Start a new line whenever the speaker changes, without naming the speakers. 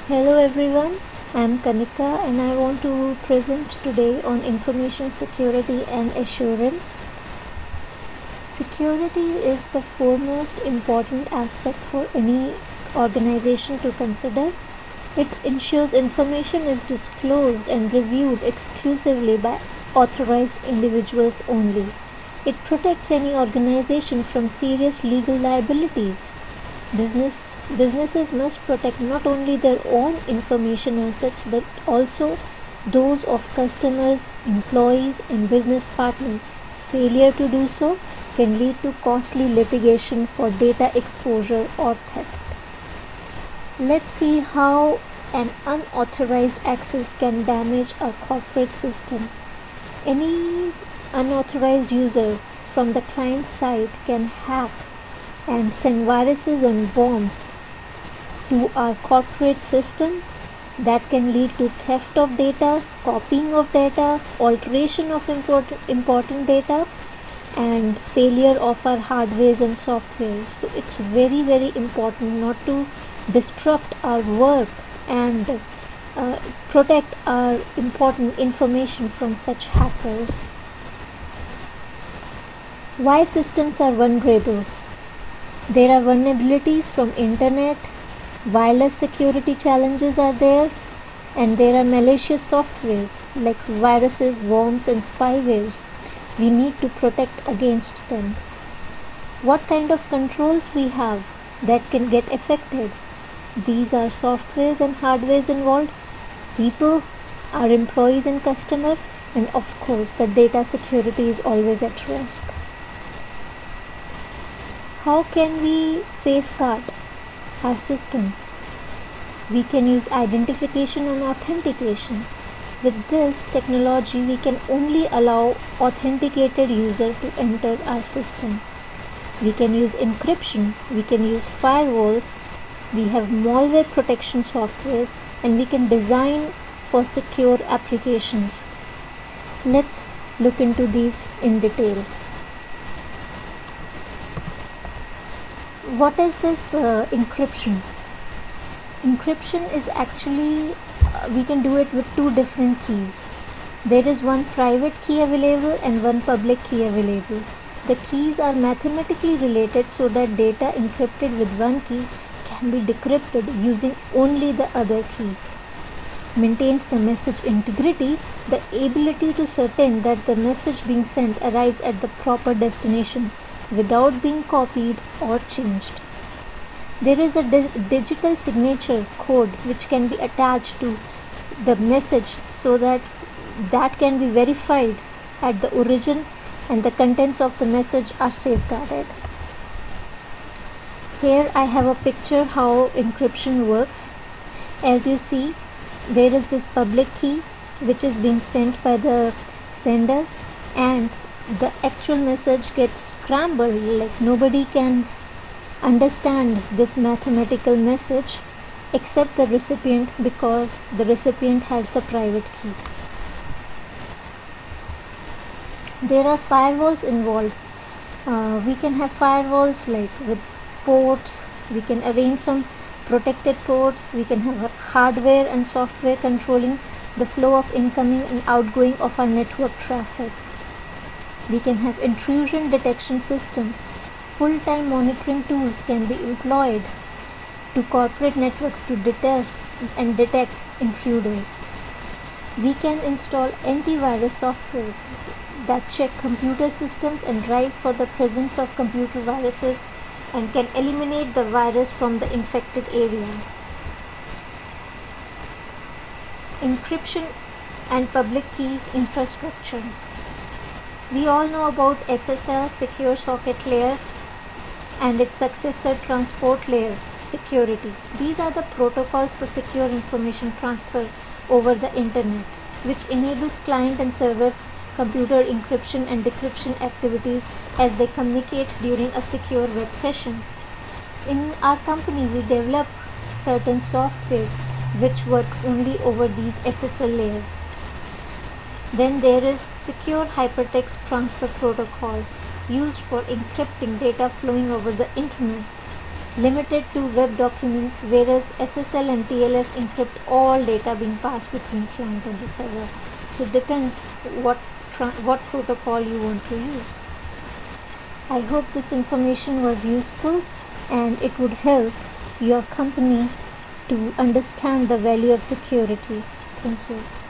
Hello everyone, I am Kanika and I want to present today on information security and assurance. Security is the foremost important aspect for any organization to consider. It ensures information is disclosed and reviewed exclusively by authorized individuals only. It protects any organization from serious legal liabilities. Businesses must protect not only their own information assets but also those of customers, employees, and business partners. Failure to do so can lead to costly litigation for data exposure or theft. Let's see how an unauthorized access can damage a corporate system. Any unauthorized user from the client side can hack and send viruses and worms to our corporate system that can lead to theft of data, copying of data, alteration of important data, and failure of our hardware and software. So it's very important not to disrupt our work and protect our important information from such hackers. Why systems are vulnerable? There are vulnerabilities from internet, wireless security challenges are there, and there are malicious softwares like viruses, worms, and spywares. We need to protect against them. What kind of controls we have that can get affected? These are softwares and hardwares involved, people, our employees and customer, and of course the data security is always at risk. How can we safeguard our system? We can use identification and authentication. With this technology, we can only allow authenticated user to enter our system. We can use encryption, we can use firewalls, we have malware protection softwares, and we can design for secure applications. Let's look into these in detail. What is this encryption? Encryption is actually, we can do it with two different keys. There is one private key available and one public key available. The keys are mathematically related so that data encrypted with one key can be decrypted using only the other key. Maintains the message integrity, the ability to certain that the message being sent arrives at the proper destination without being copied or changed. There is a digital signature code which can be attached to the message so that can be verified at the origin and the contents of the message are safeguarded. Here I have a picture how encryption works. As you see, there is this public key which is being sent by the sender, and the actual message gets scrambled, like nobody can understand this mathematical message except the recipient, because the recipient has the private key. There are firewalls involved. We can have firewalls like with ports, we can arrange some protected ports, we can have hardware and software controlling the flow of incoming and outgoing of our network traffic. We can have intrusion detection system. Full-time monitoring tools can be employed to corporate networks to detect intruders. We can install antivirus softwares that check computer systems and drives for the presence of computer viruses and can eliminate the virus from the infected area. Encryption and public key infrastructure. We all know about SSL, Secure Socket Layer, and its successor Transport Layer security. These are the protocols for secure information transfer over the internet, which enables client and server computer encryption and decryption activities as they communicate during a secure web session. In our company, we develop certain softwares which work only over these SSL layers. Then there is Secure Hypertext Transfer Protocol, used for encrypting data flowing over the internet. limited to web documents, whereas SSL and TLS encrypt all data being passed between client and the server. So it depends what protocol you want to use. I hope this information was useful and it would help your company to understand the value of security. Thank you.